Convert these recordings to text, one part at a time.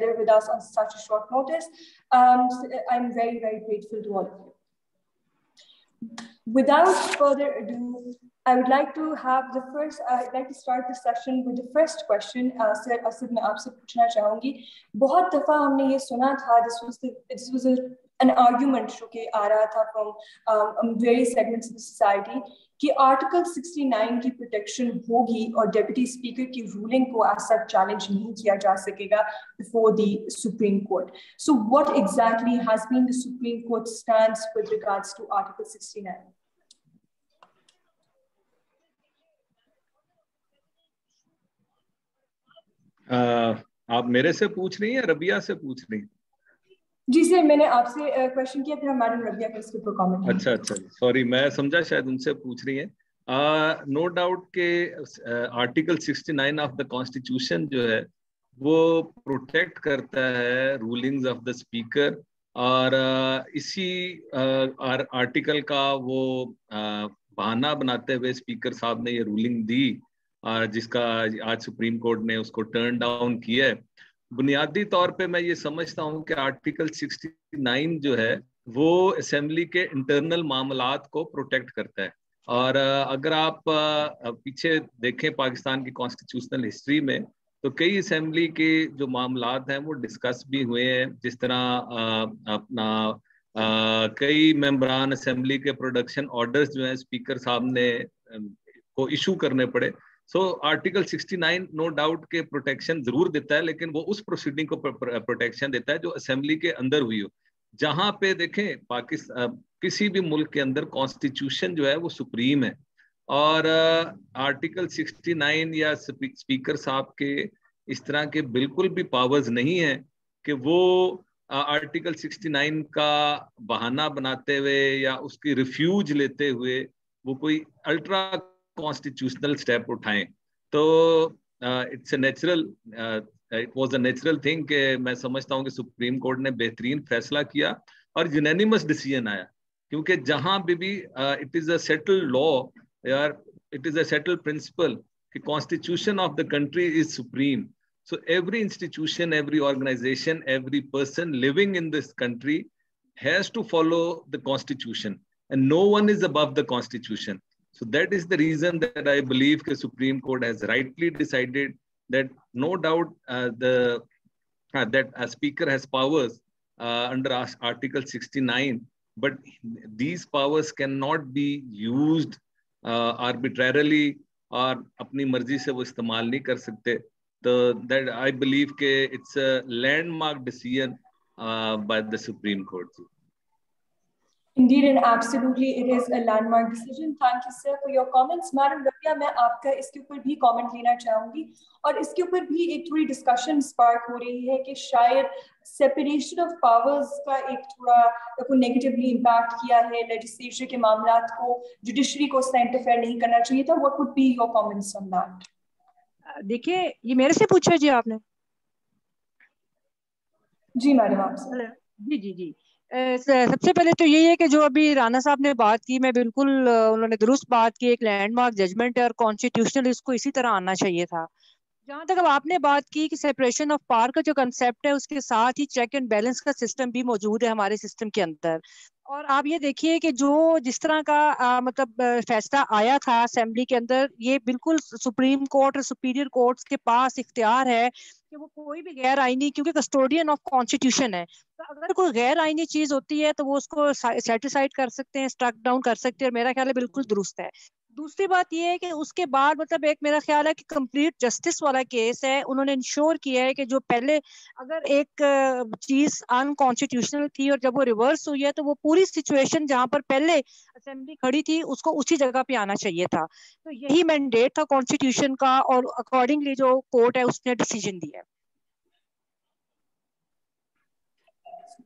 together with us on such a short notice. I'm very, very grateful to all of you. Without further ado, I'd like to start the session with the first question. Sir Asad, मैं आपसे पूछना चाहूँगी, बहुत दफ़ा हमने ये सुना था, this was an argument जो कि आ रहा था from various segments of the society, कि Article 69 की protection होगी और Deputy Speaker की ruling को as such challenge नहीं किया जा सकेगा before the Supreme Court. So what exactly has been the Supreme Court's stance with regards to Article 69? आप मेरे से पूछ रही हैं, रबिया से पूछ रही हैं? जी सर, मैंने आपसे क्वेश्चन किया, फिर मैडम रबिया का इसके ऊपर कमेंट। अच्छा, सॉरी, मैं समझा शायद उनसे पूछ रही हैं। नो डाउट के आर्टिकल 69 ऑफ द कॉन्स्टिट्यूशन जो है वो प्रोटेक्ट करता है रूलिंग्स ऑफ द स्पीकर, और इसी आर्टिकल का वो बहाना बनाते हुए स्पीकर साहब ने ये रूलिंग दी, जिसका आज सुप्रीम कोर्ट ने उसको टर्न डाउन किया है। बुनियादी तौर पे मैं ये समझता हूँ कि आर्टिकल 69 जो है वो असेंबली के इंटरनल मामलात को प्रोटेक्ट करता है, और अगर आप पीछे देखें पाकिस्तान की कॉन्स्टिट्यूशनल हिस्ट्री में, तो कई असेंबली के जो मामलात हैं वो डिस्कस भी हुए हैं, जिस तरह कई मेंबरान असेंबली के प्रोडक्शन ऑर्डर्स जो हैं स्पीकर साहब ने को इशू करने पड़े। सो आर्टिकल 69 नो डाउट के प्रोटेक्शन जरूर देता है, लेकिन वो उस प्रोसीडिंग को प्रोटेक्शन देता है जो असेंबली के अंदर हुई हो। जहां पे देखें पाकिस्तान किसी भी मुल्क के अंदर कॉन्स्टिट्यूशन जो है वो सुप्रीम है, और आर्टिकल 69 या स्पीकर साहब के इस तरह के बिल्कुल भी पावर्स नहीं है कि वो आर्टिकल 69 का बहाना बनाते हुए या उसकी रिफ्यूज लेते हुए वो कोई अल्ट्रा कॉन्स्टिट्यूशनल स्टेप उठाएं। तो it's it was a natural thing कि मैं समझता हूं कि सुप्रीम कोर्ट ने बेहतरीन फैसला किया और यूनैनिमस डिसीजन आया, क्योंकि जहां भी it is a settled law यार, it is a settled principle कि constitution of the country is supreme. So every institution, every organization, every person living in this country has to follow the constitution, and no one is above the constitution. So that is the reason that I believe the Supreme Court has rightly decided that no doubt that a speaker has powers under Article 69, but these powers cannot be used arbitrarily और अपनी मर्जी से वो इस्तेमाल नहीं कर सकते। So that I believe that it's a landmark decision by the Supreme Court. Indeed and absolutely it is a landmark decision. Thank you sir for your comments. Madam Rabia, मैं आपका इसके ऊपर भी comment लेना चाहूँगी, और इसके ऊपर भी एक थोड़ी discussion spark हो रही है कि शायद separation of powers का एक थोड़ा को negatively impact किया है, legislature के मामलात को judiciary को उससे interfere नहीं करना चाहिए था। What would be your comments on that? देखिए, ये मेरे से पूछा जी आपने? जी मैडम आपसे। जी। सबसे पहले तो यही है कि जो अभी राना साहब ने बात की, मैं बिल्कुल उन्होंने दुरुस्त बात की, एक लैंडमार्क जजमेंट है और कॉन्स्टिट्यूशनल इसको इसी तरह आना चाहिए था। जहाँ तक अब आपने बात की कि सेपरेशन ऑफ पावर का जो कंसेप्ट है, उसके साथ ही चेक एंड बैलेंस का सिस्टम भी मौजूद है हमारे सिस्टम के अंदर। और आप ये देखिए कि जो जिस तरह का मतलब फैसला आया था असेंबली के अंदर, ये बिल्कुल सुप्रीम कोर्ट और सुपीरियर कोर्ट्स के पास इख्तियार है कि वो कोई भी गैर आईनी, क्योंकि कस्टोडियन ऑफ कॉन्स्टिट्यूशन है, तो अगर कोई गैर आईनी चीज होती है तो वो उसको सेटिसाइड कर सकते हैं, स्ट्रक डाउन कर सकते हैं, और मेरा ख्याल है बिल्कुल दुरुस्त है। दूसरी बात ये है कि उसके बाद मतलब एक मेरा ख्याल है कि कंप्लीट जस्टिस वाला केस है, उन्होंने इंश्योर किया है कि जो पहले अगर एक चीज अनकॉन्स्टिट्यूशनल थी और जब वो रिवर्स हुई है तो वो पूरी सिचुएशन जहां पर पहले असेंबली खड़ी थी उसको उसी जगह पे आना चाहिए था। तो यही मैंडेट था कॉन्स्टिट्यूशन का, और अकॉर्डिंगली जो कोर्ट है उसने डिसीजन दिया है।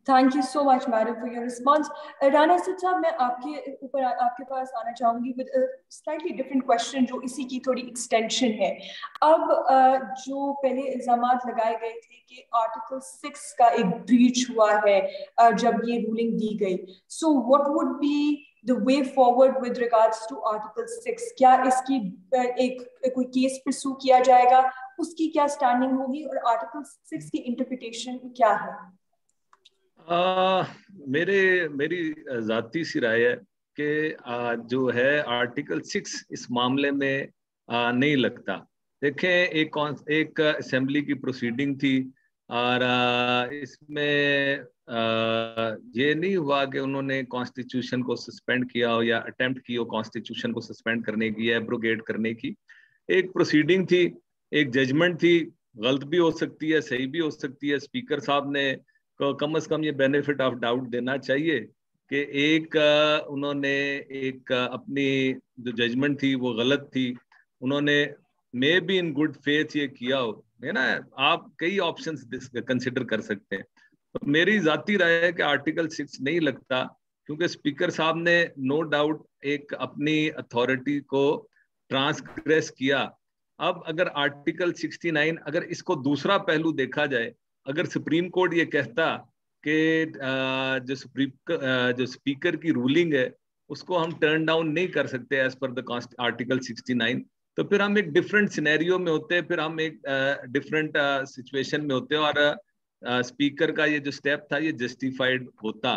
Thank you so much, madam, for your response. Rana Asad साहब, मैं आपके पास आना चाहूँगी with a slightly different question, जो इसी की थोड़ी extension है। अब जो पहले इल्जामात लगाए गए थे कि Article 6 का एक breach हुआ है जब ये ruling दी गई, so what would be the way forward with regards to Article 6? क्या इसकी कोई केस pursue किया जाएगा اس کی کیا اسٹینڈنگ ہوگی اور آرٹیکل 6 کی انٹرپریٹیشن کیا ہے؟ میری ذاتی سی رائے ہے کہ جو ہے آرٹیکل 6 اس معاملے میں نہیں لگتا. دیکھیں ایک اسمبلی کی پروسیڈنگ تھی اور اس میں یہ نہیں ہوا کہ انہوں نے کانسٹیٹیوشن کو سسپینڈ کیا ہو یا اٹیمپٹ کی ہو کانسٹیٹیوشن کو سسپینڈ کرنے کی یا ایبروگیٹ کرنے کی. ایک پروسیڈنگ تھی, ایک ججمنٹ تھی, غلط بھی ہو سکتی ہے صحیح بھی ہو سکتی ہے. اسپیکر صاحب نے کم از کم یہ بینیفٹ آف ڈاؤٹ دینا چاہیے کہ ایک انہوں نے ایک اپنی جو ججمنٹ تھی وہ غلط تھی, انہوں نے may be in good faith یہ کیا ہو, ہے نا. آپ کئی آپشنز کنسیڈر کر سکتے ہیں. تو میری ذاتی رائے ہے کہ آرٹیکل 6 نہیں لگتا, کیونکہ اسپیکر صاحب نے نو ڈاؤٹ ایک اپنی اتھارٹی کو ٹرانسگریس کیا. اب اگر آرٹیکل 69 اگر اس کو دوسرا پہلو دیکھا جائے, اگر سپریم کورٹ یہ کہتا کہ جو اسپیکر کی رولنگ ہے اس کو ہم ٹرن ڈاؤن نہیں کر سکتے ایز پر دا آرٹیکل 69, تو پھر ہم ایک ڈفرینٹ سینیریو میں ہوتے, پھر ہم ایک ڈفرینٹ سچویشن میں ہوتے اور اسپیکر کا یہ جو سٹیپ تھا یہ جسٹیفائڈ ہوتا.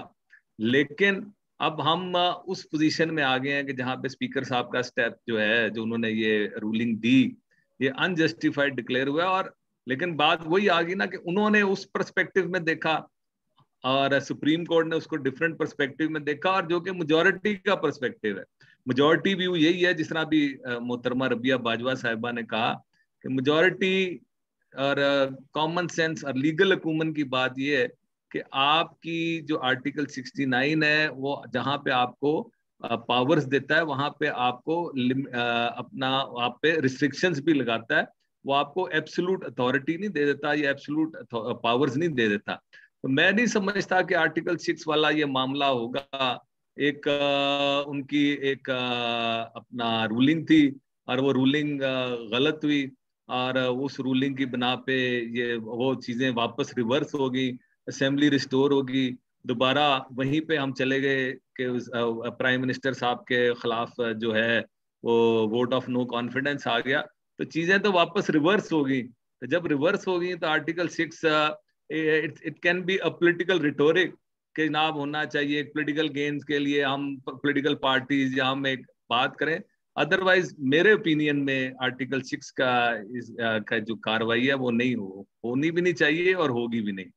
لیکن اب ہم اس پوزیشن میں آ گئے ہیں کہ جہاں پہ اسپیکر صاحب کا سٹیپ جو ہے, جو انہوں نے یہ رولنگ دی, یہ انجسٹیفائڈ ڈکلیئر ہوا. اور لیکن بات وہی آ گئی نا کہ انہوں نے اس پرسپیکٹو میں دیکھا اور سپریم کورٹ نے اس کو ڈفرینٹ پرسپیکٹو میں دیکھا, اور جو کہ میجورٹی کا پرسپیکٹو ہے. میجورٹی ویو یہی ہے, جس طرح بھی محترمہ ربیہ باجوہ صاحبہ نے کہا کہ میجورٹی اور کامن سینس اور لیگل حکومت کی بات یہ ہے کہ آپ کی جو آرٹیکل 69 ہے وہ جہاں پہ آپ کو پاورز دیتا ہے وہاں پہ آپ کو اپنا آپ پہ ریسٹرکشنز بھی لگاتا ہے. وہ آپ کو ایبسولوٹ اتھارٹی نہیں دے دیتا, یہ ایبسولوٹ پاورز نہیں دے دیتا. تو میں نہیں سمجھتا کہ آرٹیکل 6 والا یہ معاملہ ہوگا. ایک ان کی ایک اپنا رولنگ تھی اور وہ رولنگ غلط ہوئی, اور اس رولنگ کی بنا پہ یہ وہ چیزیں واپس ریورس ہوگی, اسمبلی ریسٹور ہوگی, دوبارہ وہیں پہ ہم چلے گئے کہ پرائم منسٹر صاحب کے خلاف جو ہے وہ ووٹ آف نو کانفیڈنس آ گیا, تو چیزیں تو واپس ریورس ہوگی. جب ریورس ہوگی تو article 6 it can be a political rhetoric کہ جناب ہونا چاہیے پولیٹیکل گینز کے لیے ہم پولیٹیکل پارٹیز یا ہم ایک بات کریں. ادروائز میرے اوپینین میں آرٹیکل 6 کا جو کاروائی ہے وہ نہیں ہونی بھی نہیں چاہیے اور ہوگی بھی نہیں.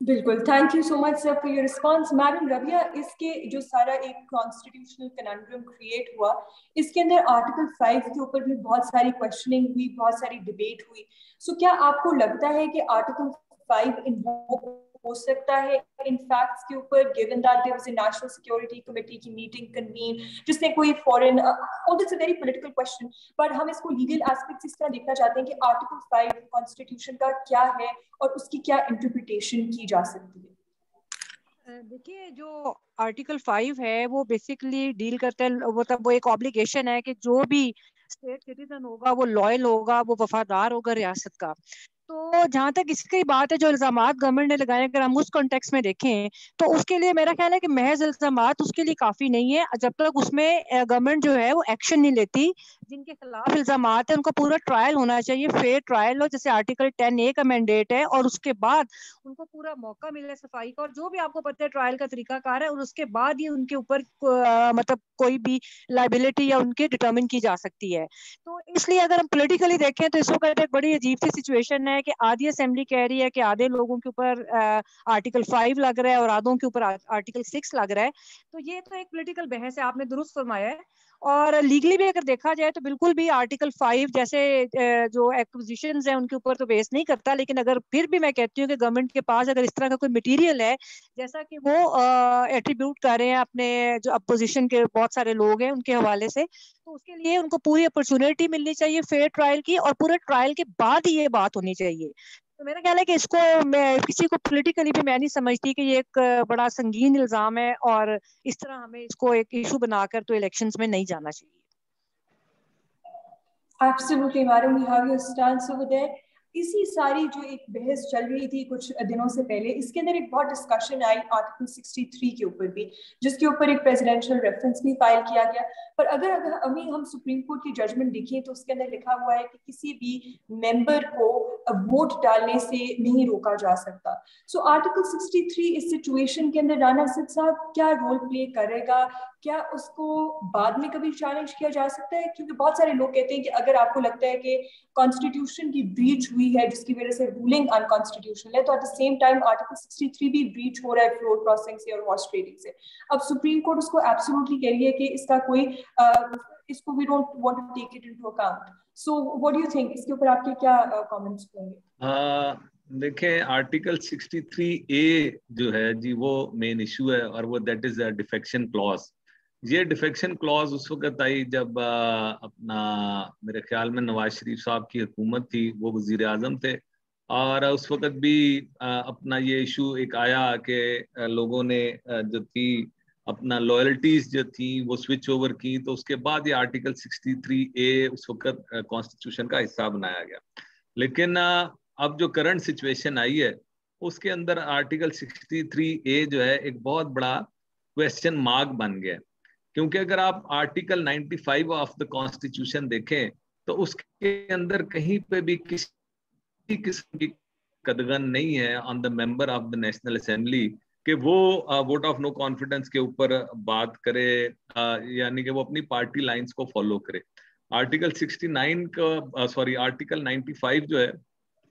بالکل, thank you so much sir for your response. Madam Rabia, اس کے جو سارا ایک کانسٹیٹیوشنل کننڈرم کریٹ ہوا, اس کے اندر آرٹیکل 5 کے اوپر بھی بہت ساری کوشچننگ ہوئی, بہت ساری ڈبیٹ ہوئی. سو کیا آپ کو لگتا ہے کہ آرٹیکل 5 انووک ہو سکتا ہے ان فیکٹس کے اوپر, given that there was a national security committee کی میٹنگ کنوین جس نے کوئی فورن, it's a very political question, but ہم اس کو لیگل ایسپیکٹس اس طرح دیکھنا چاہتے ہیں کہ آرٹیکل 5 کانسٹیٹیوشن کا کیا ہے اور اس کی کیا انٹرپریٹیشن کی جا سکتی ہے. دیکھیے جو آرٹیکل 5 ہے وہ بیسیکلی ڈیل کرتا ہے, مطلب وہ ایک obligation ہے کہ جو بھی اسٹیٹ سٹیزن ہوگا وہ لوئل ہوگا, وہ وفادار ہوگا ریاست کا. تو جہاں تک اس کی بات ہے جو الزامات گورنمنٹ نے لگائے, اگر ہم اس کانٹیکس میں دیکھیں تو اس کے لیے میرا خیال ہے کہ محض الزامات اس کے لیے کافی نہیں ہے جب تک اس میں گورنمنٹ جو ہے وہ ایکشن نہیں لیتی. جن کے خلاف الزامات ہیں ان کا پورا ٹرائل ہونا چاہیے, فیئر ٹرائل ہو, جیسے آرٹیکل 10A کا مینڈیٹ ہے, اور اس کے بعد ان کو پورا موقع ملے صفائی کا, اور جو بھی آپ کو پتہ ہے ٹرائل کا طریقہ کار ہے, اور اس کے بعد ہی ان کے اوپر مطلب کوئی بھی لائبلٹی یا ان کی ڈٹرمن کی جا سکتی ہے. تو اس لیے اگر ہم پولیٹیکلی دیکھیں تو اس وقت ایک بڑی عجیب سی سچویشن ہے کہ آدھی اسمبلی کہہ رہی ہے کہ آدھے لوگوں کے اوپر آرٹیکل 5 لگ رہا ہے اور آدھوں کے اوپر آرٹیکل 6 لگ رہا ہے. تو یہ تو ایک پولیٹیکل بحث ہے, آپ نے درست فرمایا ہے. اور لیگلی بھی اگر دیکھا جائے تو بالکل بھی آرٹیکل 5 جیسے جو ایکوزیشنز ہیں ان کے اوپر تو بیس نہیں کرتا, لیکن اگر پھر بھی میں کہتی ہوں کہ گورنمنٹ کے پاس اگر اس طرح کا کوئی مٹیریل ہے جیسا کہ وہ ایٹریبیوٹ کر رہے ہیں اپنے جو اپوزیشن کے بہت سارے لوگ ہیں ان کے حوالے سے, تو اس کے لیے ان کو پوری اپرچونٹی ملنی چاہیے فیئر ٹرائل کی, اور پورے ٹرائل کے بعد ہی یہ بات ہونی چاہیے. تو میرا خیال ہے کہ اس کو میں کسی کو پولیٹیکلی بھی میں نہیں سمجھتی کہ یہ ایک بڑا سنگین الزام ہے, اور اس طرح ہمیں اس کو ایک ایشو بنا کر تو الیکشنز میں نہیں جانا چاہیے. Absolutely, madam, we have your stance over there. इसी सारी जो एक बहस चल रही थी कुछ दिनों से पहले, इसके अंदर एक बहुत डिस्कशन आई आर्टिकल 63 के ऊपर भी, जिसके ऊपर एक प्रेसिडेंशियल रेफरेंस भी फाइल किया गया। पर अगर अभी हम सुप्रीम कोर्ट की जजमेंट देखें तो उसके अंदर लिखा हुआ है कि किसी भी मेंबर को वोट डालने से नहीं रोका जा सकता। सो आर्टिकल 63 इस सिचुएशन के अंदर राणा असद साहब क्या रोल प्ले करेगा? क्या उसको बाद में कभी चैलेंज किया जा सकता है? क्योंकि बहुत सारे लोग कहते हैं कि अगर आपको लगता है कि कॉन्स्टिट्यूशन की ब्रीच हुई है जिसकी वजह से रूलिंग अनकॉन्स्टिट्यूशनल है, तो at the same time article 63 भी ब्रीच हो रहा है फ्लोर क्रॉसिंग से और हॉर्स ट्रेडिंग से। अब सुप्रीम कोर्ट उसको एब्सोल्युटली कह रही है कि इसका कोई इसको we don't want to take it into account. So what do you think, इसके ऊपर आपके क्या कमेंट्स होंगे? देखें, आर्टिकल 63A जो है जी वो मेन इशू है, और वो दैट इज डिफेक्शन क्लॉज। ये डिफेक्शन क्लॉज उस वक्त आई जब अपना मेरे ख्याल में नवाज शरीफ साहब की हुकूमत थी, वो वजीर आजम थे, और उस वक्त भी अपना ये इशू एक आया कि लोगों ने जो थी अपना लॉयल्टीज जो थी वो स्विच ओवर की, तो उसके बाद ये आर्टिकल 63A उस वक्त कॉन्स्टिट्यूशन का हिस्सा बनाया गया। लेकिन अब जो करंट सिचुएशन आई है उसके अंदर आर्टिकल 63A जो है एक बहुत बड़ा क्वेश्चन मार्क बन गया, क्योंकि अगर आप आर्टिकल 95 ऑफ द कॉन्स्टिट्यूशन देखें तो उसके अंदर कहीं पे भी किसी किस्म की कदगन नहीं है on the member of the national assembly कि वो वोट ऑफ नो कॉन्फिडेंस के ऊपर बात करे, यानी कि वो अपनी पार्टी लाइंस को फॉलो करे। आर्टिकल 69 का आर्टिकल 95 जो है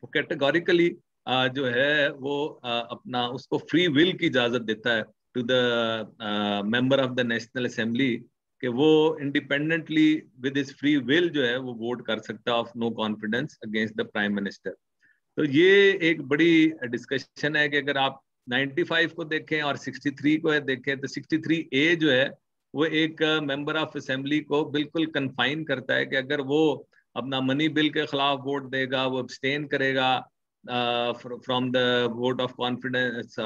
वो कैटेगोरिकली जो है वो अपना उसको फ्री विल की इजाजत देता है to the member of the national assembly कि वो independently with his free will जो है वो वोट कर सकता है of no confidence against the prime minister. तो ये एक बड़ी डिस्कशन है कि अगर आप 95 को देखें और 63 को देखें तो 63A जो है वो एक मेंबर ऑफ असेंबली को बिल्कुल कन्फाइन करता है कि अगर वो अपना मनी बिल के खिलाफ वोट देगा, वो अब्सटेन करेगा from the vote of confidence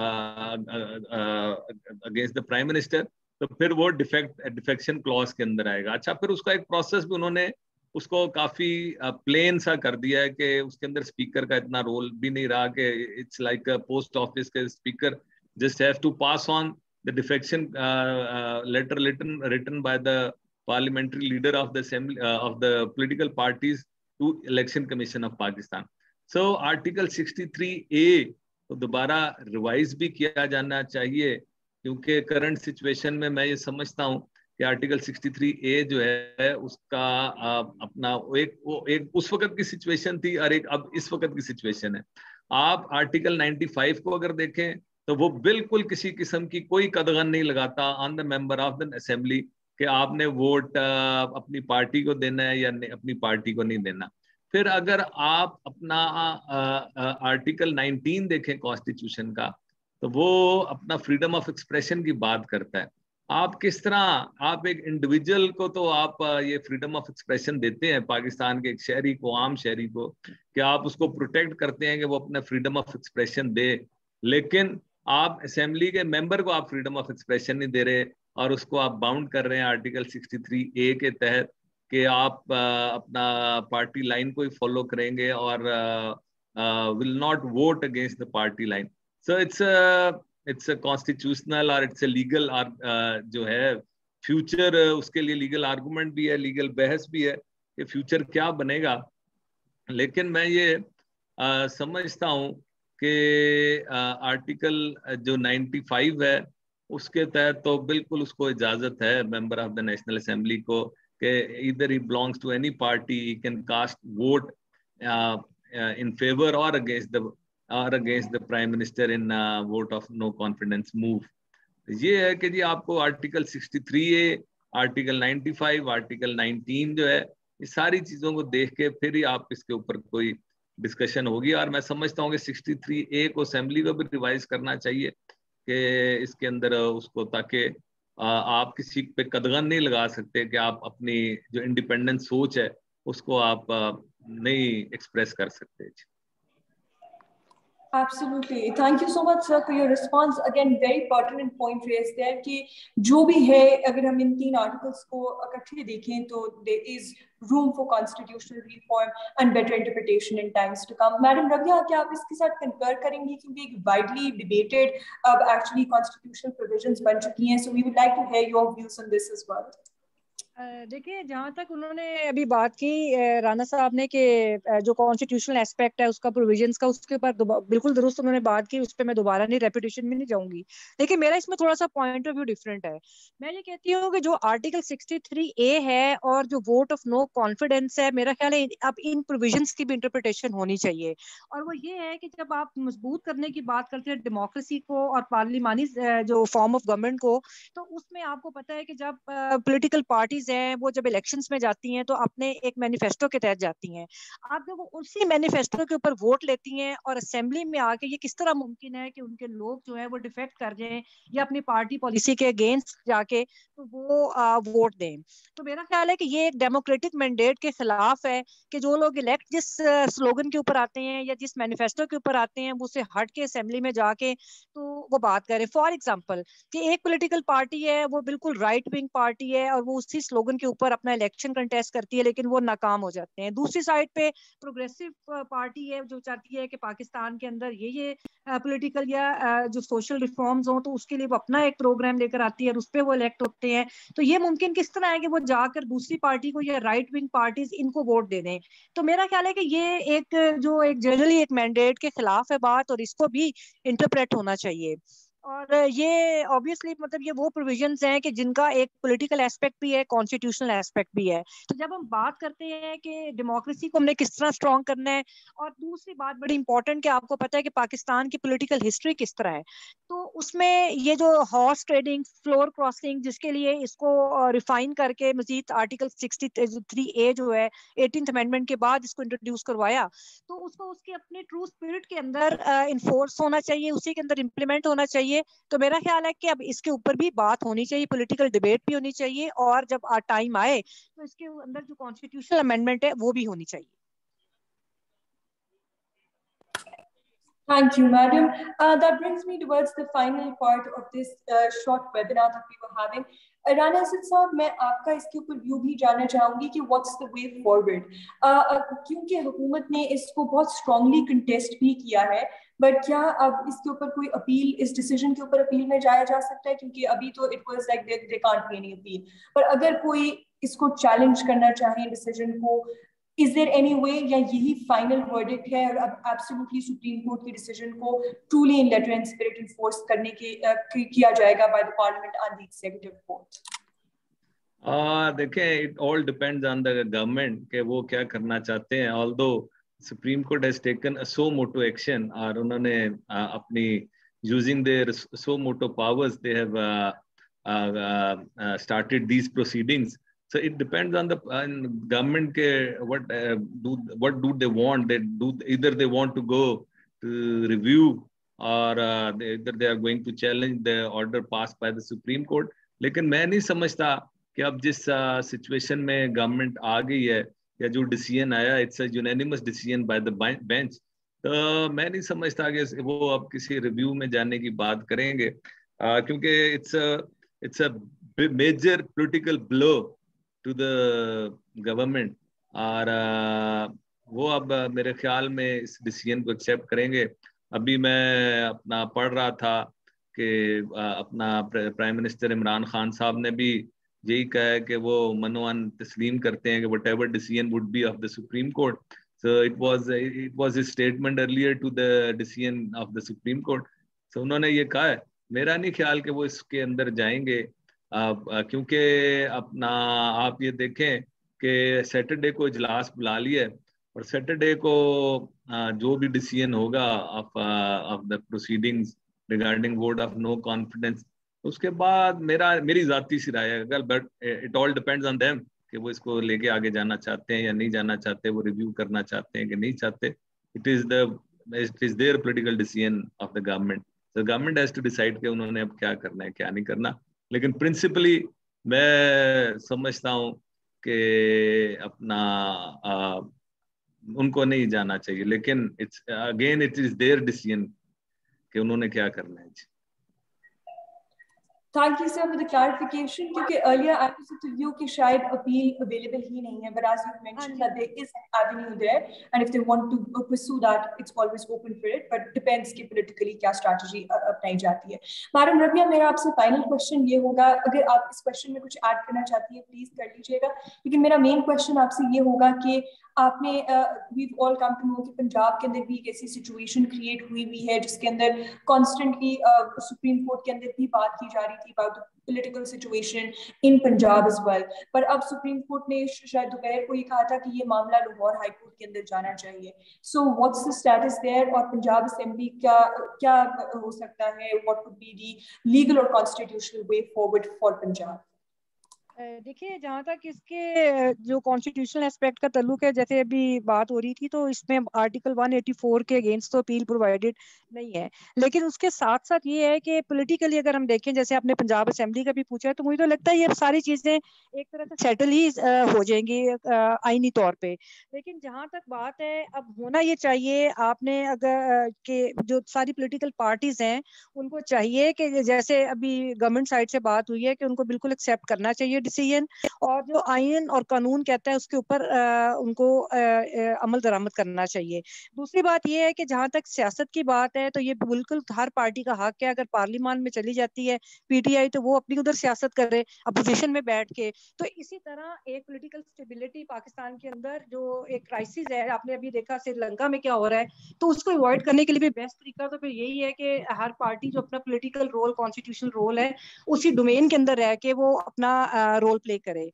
against the prime minister, तो फिर वो डिफेक्शन क्लॉज के अंदर आएगा। अच्छा, फिर उसका एक प्रोसेस भी उन्होंने उसको काफी प्लेन सा कर दिया है कि उसके अंदर स्पीकर का इतना रोल भी नहीं रहा कि इट्स लाइक पोस्ट ऑफिस के speaker just have to pass on the defection letter written by the parliamentary leader of the assembly of the political parties to election commission of Pakistan. So article 63A तो दोबारा revise भी किया जाना चाहिए, क्योंकि current situation में मैं ये समझता हूँ कि आर्टिकल 63A जो है उसका अपना वो एक उस वक्त की सिचुएशन थी और एक अब इस वक्त की सिचुएशन है। आप आर्टिकल 95 को अगर देखें तो वो बिल्कुल किसी किस्म की कोई कदगन नहीं लगाता on the member of the assembly कि आपने वोट अपनी पार्टी को देना है या अपनी पार्टी को नहीं देना। फिर अगर आप अपना आर्टिकल 19 देखें कॉन्स्टिट्यूशन का, तो वो अपना फ्रीडम ऑफ एक्सप्रेशन की बात करता है। आप किस तरह आप एक इंडिविजुअल को तो आप ये फ्रीडम ऑफ एक्सप्रेशन देते हैं पाकिस्तान के एक शहरी को, आम शहरी को, कि आप उसको प्रोटेक्ट करते हैं कि वो अपना फ्रीडम ऑफ एक्सप्रेशन दे, लेकिन आप असेंबली के मेंबर को आप फ्रीडम ऑफ एक्सप्रेशन नहीं दे रहे और उसको आप बाउंड कर रहे हैं आर्टिकल 63A के तहत कि आप अपना पार्टी लाइन को ही फॉलो करेंगे और will not vote against the party line. So it's a constitutional और इट्स अ लीगल जो है फ्यूचर, उसके लिए लीगल आर्गूमेंट भी है, लीगल बहस भी है कि फ्यूचर क्या बनेगा। लेकिन मैं ये समझता हूँ कि आर्टिकल जो 95 है उसके तहत तो बिल्कुल उसको इजाजत है member of the national assembly को कि इधर ही belongs to any party, he can cast vote in favour और against the prime minister in vote of no confidence move. ये है कि जी आपको आर्टिकल 63A, आर्टिकल 95, आर्टिकल 19 जो है, इस सारी चीजों को देख के फिर ही आप इसके ऊपर कोई डिस्कशन होगी। और मैं समझता हूँ कि 63A को असेंबली को भी रिवाइज करना चाहिए कि इसके अंदर उसको, ताकि आप किसी पे कदगन नहीं लगा सकते कि आप अपनी जो इंडिपेंडेंट सोच है उसको आप नहीं एक्सप्रेस कर सकते। Absolutely. Thank you so much, sir, for your response. Again, very pertinent point raised there कि जो भी है अगर हम इन 3 articles को इकट्ठे देखें तो there is room for constitutional reform and better interpretation in times to come. Madam Rabia, क्या आप इसके साथ concur करेंगी क्योंकि एक widely debated अब actually constitutional provisions बन चुकी हैं, so we would like to hear your views on this as well. देखिए, जहाँ तक उन्होंने अभी बात की राणा साहब ने कि जो कॉन्स्टिट्यूशनल एस्पेक्ट है उसका, प्रोविजंस का, उसके ऊपर बिल्कुल दुरुस्त उन्होंने बात की, उस पर मैं दोबारा नहीं, रेपिटेशन में नहीं जाऊंगी। लेकिन मेरा इसमें थोड़ा सा पॉइंट ऑफ व्यू डिफरेंट है। मैं ये कहती हूँ कि जो आर्टिकल 63A है और जो वोट ऑफ नो कॉन्फिडेंस है, मेरा ख्याल है अब इन प्रोविजंस की भी इंटरप्रिटेशन होनी चाहिए। और वो ये है कि जब आप मजबूत करने की बात करते हैं डेमोक्रेसी को और पार्लिमानी जो फॉर्म ऑफ गवर्नमेंट को, तो उसमें आपको पता है कि जब पॉलिटिकल पार्टीज हैं वो जब इलेक्शंस में जाती हैं तो अपने एक मैनिफेस्टो के तहत जाती हैं। आप जब उसी मैनिफेस्टो के ऊपर वोट लेती हैं और असेंबली में आके ये किस तरह मुमकिन है कि उनके लोग जो है वो डिफेक्ट कर जाएं या अपनी पार्टी पॉलिसी के अगेंस्ट जाके तो वो वोट दें। तो मेरा ख्याल है कि ये एक डेमोक्रेटिक मैंडेट के खिलाफ है कि जो लोग इलेक्ट जिस स्लोगन के ऊपर आते हैं या जिस मैनिफेस्टो के ऊपर आते हैं वो उससे हट के असेंबली में जाके तो वो बात करें। फॉर एग्जाम्पल कि एक पॉलिटिकल पार्टी है वो बिल्कुल राइट विंग पार्टी है और वो उसी स्लोगन के ऊपर अपना इलेक्शन कंटेस्ट करती है लेकिन वो नाकाम हो जाते हैं। दूसरी साइड पे प्रोग्रेसिव पार्टी है जो चाहती है कि पाकिस्तान के अंदर ये पॉलिटिकल या जो सोशल रिफॉर्म्स हो तो उसके लिए वो अपना एक प्रोग्राम लेकर आती है और उस पर वो इलेक्ट होते हैं। तो ये मुमकिन किस तरह है कि वो जाकर दूसरी पार्टी को या राइट विंग पार्टीज इनको वोट दे दें। तो मेरा ख्याल है कि ये एक जो एक जनरली एक मैंडेट के खिलाफ है बात और इसको भी इंटरप्रेट होना चाहिए। और ये ऑब्वियसली मतलब ये वो प्रोविजंस हैं कि जिनका एक पॉलिटिकल एस्पेक्ट भी है, कॉन्स्टिट्यूशनल एस्पेक्ट भी है। तो जब हम बात करते हैं कि डेमोक्रेसी को हमने किस तरह स्ट्रॉन्ग करना है, और दूसरी बात बड़ी इंपॉर्टेंट कि आपको पता है कि पाकिस्तान की पॉलिटिकल हिस्ट्री किस तरह है, तो उसमें ये जो हॉर्स ट्रेडिंग, फ्लोर क्रॉसिंग, जिसके लिए इसको रिफाइन करके मजीद आर्टिकल 63A जो है 18th अमेंडमेंट के बाद इसको इंट्रोड्यूस करवाया, तो उसको उसके अपने ट्रू स्पिरिट के अंदर इन्फोर्स होना चाहिए, उसी के अंदर इम्प्लीमेंट होना चाहिए। तो मेरा ख्याल है कि अब इसके ऊपर भी बात होनी चाहिए, पॉलिटिकल डिबेट भी होनी चाहिए, और जब टाइम आए तो इसके अंदर जो कॉन्स्टिट्यूशनल अमेंडमेंट है वो भी होनी चाहिए। Thank you, madam. That brings me towards the final part of this short webinar that we were having. Rana Asad साहब, मैं आपका इसके ऊपर व्यू भी जानना चाहूंगी कि व्हाट्स द वे फॉरवर्ड, क्योंकि हुकूमत ने इसको बहुत स्ट्रांगली कंटेस्ट भी किया है, बट क्या अब इसके ऊपर कोई अपील, इस डिसीजन के ऊपर अपील में जाया जा सकता है? क्योंकि अभी तो it was like they can't be any appeal, पर अगर कोई इसको चैलेंज करना चाहे डिसीजन को, इज देयर एनी वे, या यही फाइनल वर्डिक्ट है और अब एब्सोल्युटली सुप्रीम कोर्ट के डिसीजन को truly in letter and spirit enforce करने के किया जाएगा by the parliament and the executive court? देखें, it all depends on the government कि वो क्या करना चाहते हैं। Although supreme court has taken a suo motu action, और उन्होंने अपनी using their suo motu powers they have started these proceedings. So it depends on the government ke what do they want. They do, either they want to go to review, or either they are going to challenge the order passed by the Supreme Court. लेकिन मैं नहीं समझता कि अब जिस situation में government आ गई है या जो डिसीजन आया, it's a unanimous decision by the bench, तो मैं नहीं समझता कि वो अब किसी रिव्यू में जाने की बात करेंगे, क्योंकि it's a major political blow to the government, और वो अब मेरे ख्याल में इस डिसीजन को एक्सेप्ट करेंगे। अभी मैं अपना पढ़ रहा था कि अपना प्राइम मिनिस्टर इमरान खान साहब ने भी यही कहा है कि वो मनोअन तस्लीम करते हैं कि whatever decision would be of the supreme court. So it was his statement earlier to the decision of the supreme court. So उन्होंने ये कहा है। मेरा नहीं ख्याल कि वो इसके अंदर जाएंगे, क्योंकि अपना आप ये देखें कि सैटरडे को इजलास बुला लिया है, और सैटरडे को जो भी डिसीजन होगा of the proceedings regarding vote of no confidence, उसके बाद मेरी जाती सी राय है, but it all depends on them कि वो इसको लेके आगे जाना चाहते हैं या नहीं जाना चाहते, वो रिव्यू करना चाहते हैं कि नहीं चाहते। It is their political decision of the government. The government has to decide कि उन्होंने अब क्या करना है क्या नहीं करना। लेकिन प्रिंसिपली मैं समझता हूँ कि अपना उनको नहीं जाना चाहिए, लेकिन it's again it is there decision कि उन्होंने क्या करना है. Thank you, sir, for the clarification. क्योंकि earlier आपने से तो ये कि शायद appeal available ही नहीं है, but as you mentioned that there is an avenue there, and if they want to pursue that, it's always open for it. But depends कि politically क्या strategy अपनाई जाती है. Madam Rabia, मेरा आपसे final question ये होगा, अगर आप इस question में कुछ add करना चाहती हैं, please कर लीजिएगा. लेकिन मेरा main question आपसे ये होगा कि आपने we've all come to know कि पंजाब के अंदर भी एक ऐसी सिचुएशन क्रिएट हुई है जिसके अंदर कॉन्स्टेंटली सुप्रीम कोर्ट के अंदर भी बात की जा रही थी about the political situation in Punjab as well. पर अब सुप्रीम कोर्ट ने शायद दोपहर को ये कहा था कि ये मामला लाहौर हाई कोर्ट के अंदर जाना चाहिए. So what's the status there? और पंजाब असेंबली क्या हो सकता है? What would be the legal or constitutional way forward for Punjab? देखिए, जहाँ तक इसके जो कॉन्स्टिट्यूशनल एस्पेक्ट का ताल्लुक है, जैसे अभी बात हो रही थी, तो इसमें आर्टिकल 184 के अगेंस्ट तो अपील प्रोवाइडेड नहीं है. लेकिन उसके साथ साथ ये है कि पॉलिटिकली अगर हम देखें, जैसे आपने पंजाब असेंबली का भी पूछा है, तो मुझे तो लगता है ये सारी चीज़ें एक तरह से सेटल ही हो जाएंगी आईनी तौर पे. लेकिन जहाँ तक बात है, अब होना ये चाहिए, आपने अगर के जो सारी पॉलिटिकल पार्टीज हैं उनको चाहिए कि जैसे अभी गवर्नमेंट साइड से बात हुई है कि उनको बिल्कुल एक्सेप्ट करना चाहिए डिसीजन, और जो आइन और कानून कहता है उसके ऊपर उनको अमल दरामद करना चाहिए. दूसरी बात यह है कि जहां तक सियासत की बात है, तो ये बिल्कुल हर पार्टी का हक है. अगर पार्लियामेंट में चली जाती है पीटीआई, तो वो अपनी उधर सियासत करे अपोजिशन में बैठ के. तो इसी तरह एक पॉलिटिकल स्टेबिलिटी पाकिस्तान के अंदर जो एक क्राइसिस है, आपने अभी देखा श्रीलंका में क्या हो रहा है, तो उसको अवॉइड करने के लिए भी बेस्ट तरीका तो फिर यही है कि हर पार्टी जो अपना पॉलिटिकल रोल, कॉन्स्टिट्यूशनल रोल है, उसी डोमेन के अंदर रह के वो अपना रोल प्ले करे.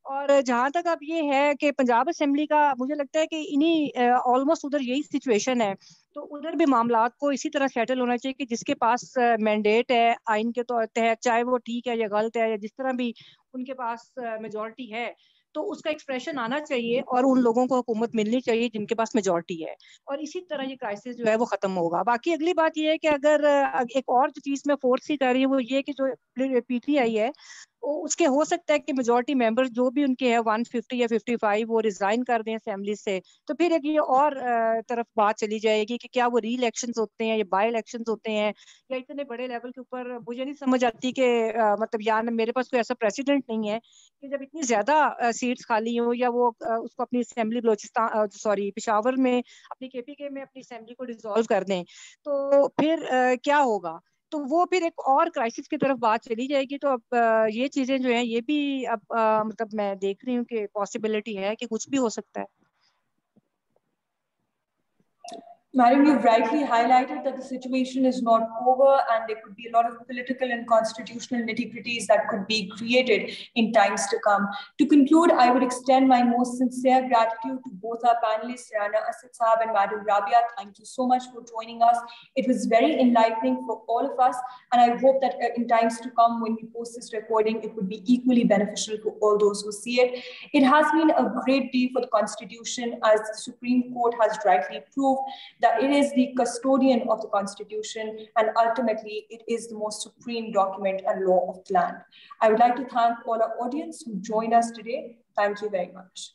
और जहां तक अब ये है कि पंजाब असेंबली का, मुझे लगता है कि इन्हीं ऑलमोस्ट उधर यही सिचुएशन है, तो उधर भी मामलात को इसी तरह सेटल होना चाहिए कि जिसके पास मैंडेट है आइन के तहत, चाहे वो ठीक है या गलत है या जिस तरह भी उनके पास मेजॉरिटी है, तो उसका एक्सप्रेशन आना चाहिए और उन लोगों को हुकूमत मिलनी चाहिए जिनके पास मेजॉरिटी है, और इसी तरह ये क्राइसिस जो है वो खत्म होगा. बाकी अगली बात ये है कि अगर एक और जो चीज में फोर्स ही कर रही है वो ये कि जो पीटीआई है उसके हो सकता है कि मेजॉरिटी मेंबर्स जो भी उनके हैं 150 या 55 वो रिजाइन कर दें असेंबली से, तो फिर एक ये और तरफ बात चली जाएगी कि क्या वो री इलेक्शंस होते हैं या बाई इलेक्शंस होते हैं या इतने बड़े लेवल के ऊपर. मुझे नहीं समझ आती कि मतलब यार मेरे पास कोई ऐसा प्रेसिडेंट नहीं है कि जब इतनी ज्यादा सीट्स खाली हो या वो उसको अपनी असेंबली बलोचिस्तान पेशावर में अपनी केपीके में अपनी असेंबली को डिसॉल्व कर दें, तो फिर क्या होगा. तो वो फिर एक और क्राइसिस की तरफ बात चली जाएगी. तो अब ये चीजें जो हैं ये भी अब मतलब मैं देख रही हूँ कि पॉसिबिलिटी है कि कुछ भी हो सकता है. Madam, you've rightly highlighted that the situation is not over and there could be a lot of political and constitutional nitty-gritties that could be created in times to come. To conclude, I would extend my most sincere gratitude to both our panelists, Rana Asad Saab and Madam Rabia. Thank you so much for joining us. It was very enlightening for all of us, and I hope that in times to come, when we post this recording, it would be equally beneficial for all those who see it. It has been a great day for the Constitution, as the Supreme Court has rightly proved that it is the custodian of the Constitution, and ultimately it is the most supreme document and law of the land. I would like to thank all our audience who joined us today. Thank you very much.